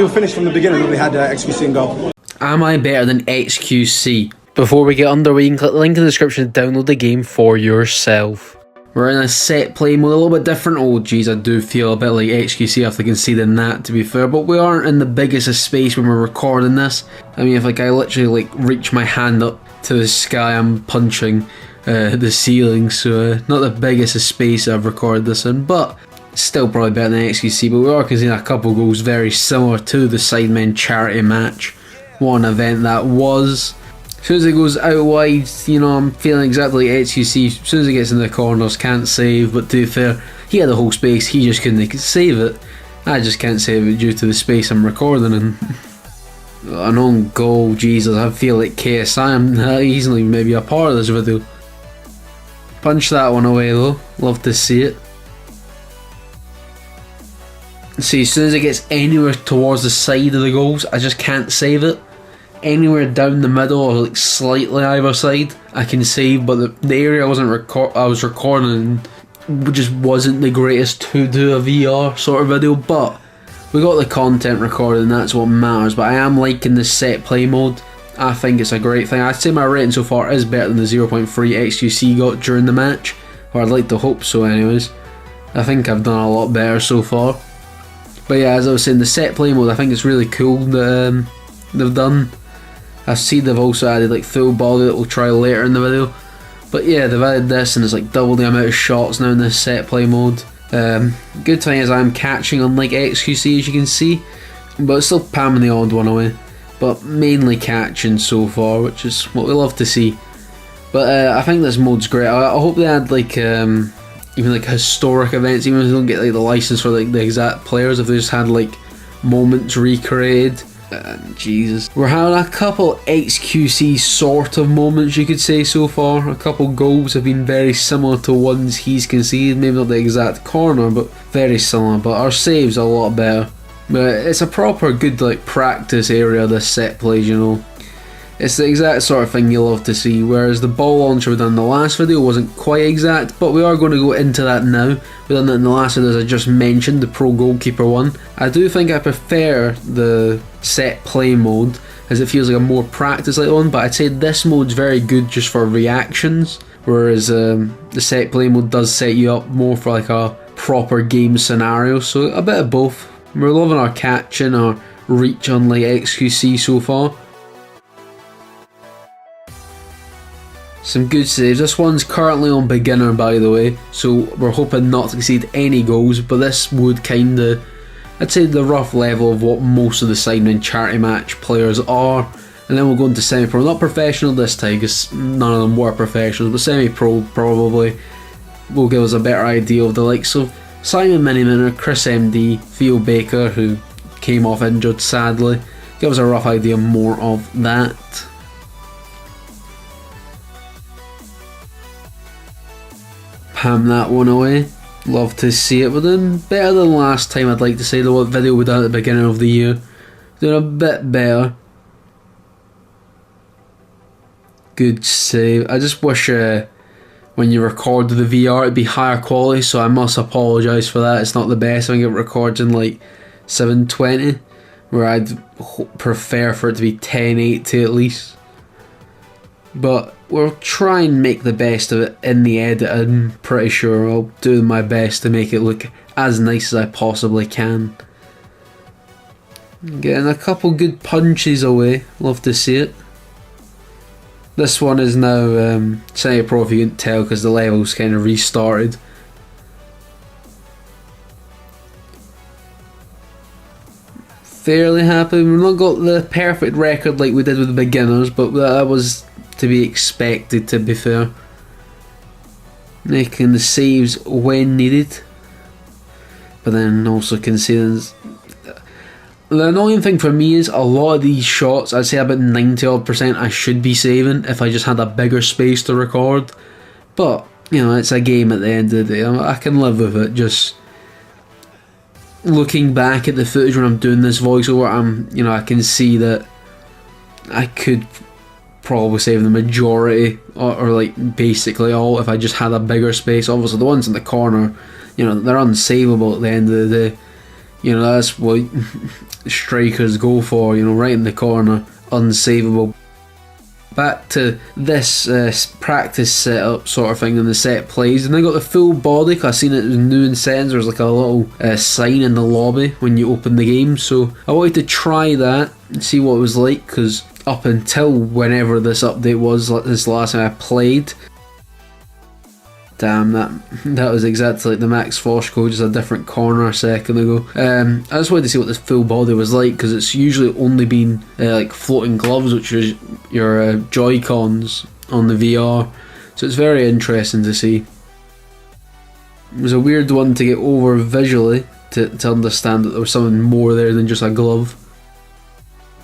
We were finished from the beginning, we had XQC and goal. Am I better than XQC? Before we get underway, you can click the link in the description to download the game for yourself. We're in a set play mode, a little bit different. Oh geez, I do feel a bit like XQC after conceding that, to be fair, but we aren't in the biggest of space when we're recording this. I mean, if like I literally like reach my hand up to the sky, I'm punching the ceiling, so not the biggest of space I've recorded this in, but still probably better than XQC. But we are conceding a couple goals very similar to the Sidemen charity match. What an event that was. As soon as it goes out wide, you know, I'm feeling exactly like XQC. As soon as it gets in the corners, can't save, but to be fair, he had the whole space, he just couldn't save it. I just can't save it due to the space I'm recording in. An own goal, Jesus, I feel like KSI, I'm easily maybe a part of this video. Punch that one away though, love to see it. See, as soon as it gets anywhere towards the side of the goals, I just can't save it. Anywhere down the middle or like slightly either side, I can save, but the area I was recording just wasn't the greatest to do a VR sort of video, but we got the content recorded and that's what matters. But I am liking the set play mode. I think it's a great thing. I'd say my rating so far is better than the 0.3 XQC got during the match, or I'd like to hope so anyways. I think I've done a lot better so far. But yeah, as I was saying, the set play mode, I think it's really cool that they've done. I see they've also added like full body that we'll try later in the video. But yeah, they've added this and it's like double the amount of shots now in this set play mode. Good thing is I'm catching unlike XQC, as you can see, but it's still palming the odd one away. But mainly catching so far, which is what we love to see. But I think this mode's great. I hope they add like even like historic events, even if they don't get like the license for like the exact players, if they just had like moments recreated. Jesus. We're having a couple XQC sort of moments, you could say, so far. A couple goals have been very similar to ones he's conceded, maybe not the exact corner, but very similar. But our save's a lot better. But it's a proper good like practice area, this set plays, you know. It's the exact sort of thing you love to see, whereas the ball launcher we done in the last video wasn't quite exact, but we are going to go into that now. We done that in the last video, as I just mentioned, the pro goalkeeper one. I do think I prefer the set play mode, as it feels like a more practice-like one, but I'd say this mode's very good just for reactions, whereas the set play mode does set you up more for like a proper game scenario, so a bit of both. We're loving our catching, our reach on like XQC so far. Some good saves. This one's currently on beginner, by the way, so we're hoping not to concede any goals, but this would kinda, I'd say, the rough level of what most of the Sidemen charity match players are. And then we'll go into semi-pro, not professional this time because none of them were professionals, but semi-pro probably will give us a better idea of the likes of Simon Miniman, Chris MD, Theo Baker, who came off injured sadly. Give us a rough idea more of that. Ham that one away. Love to see it. We're doing better than last time, I'd like to say. The video we done at the beginning of the year. Doing a bit better. Good save. I just wish when you record the VR it'd be higher quality, so I must apologise for that. It's not the best. I think it records in like 720, where I'd prefer for it to be 1080 at least. But we'll try and make the best of it in the edit. I'm pretty sure I'll do my best to make it look as nice as I possibly can. Getting a couple good punches away, love to see it. This one is now semi-pro if you can tell, because the level's kind of restarted. Fairly happy. We've not got the perfect record like we did with the beginners, but that was to be expected, to be fair. Making the saves when needed, but then also conceding. The annoying thing for me is a lot of these shots, I'd say about 90% I should be saving if I just had a bigger space to record. But, you know, it's a game at the end of the day. I can live with it. Just looking back at the footage when I'm doing this voiceover, you know, I can see that I could probably save the majority or like basically all if I just had a bigger space. Obviously the ones in the corner, you know, they're unsavable at the end of the day. You know, that's what strikers go for, you know, right in the corner, unsavable. Back to this practice setup sort of thing in the set plays, and they got the full body, cause I seen it was new in settings. There's like a little sign in the lobby when you open the game, so I wanted to try that and see what it was like, because up until whenever this update was, like this last time I played, damn, that was exactly like the max force code, just a different corner a second ago. I just wanted to see what this full body was like, because it's usually only been like floating gloves, which is your Joy-Cons on the VR, so it's very interesting to see. It was a weird one to get over visually, to understand that there was something more there than just a glove.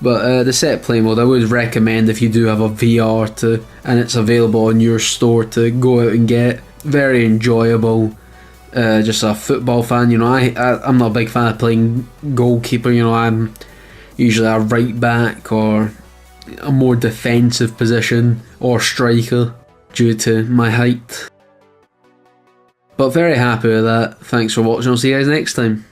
But the set play mode, I would recommend if you do have a VR and it's available in your store, to go out and get. Very enjoyable. Just a football fan, you know. I'm not a big fan of playing goalkeeper. You know, I'm usually a right back or a more defensive position, or striker due to my height. But very happy with that. Thanks for watching. I'll see you guys next time.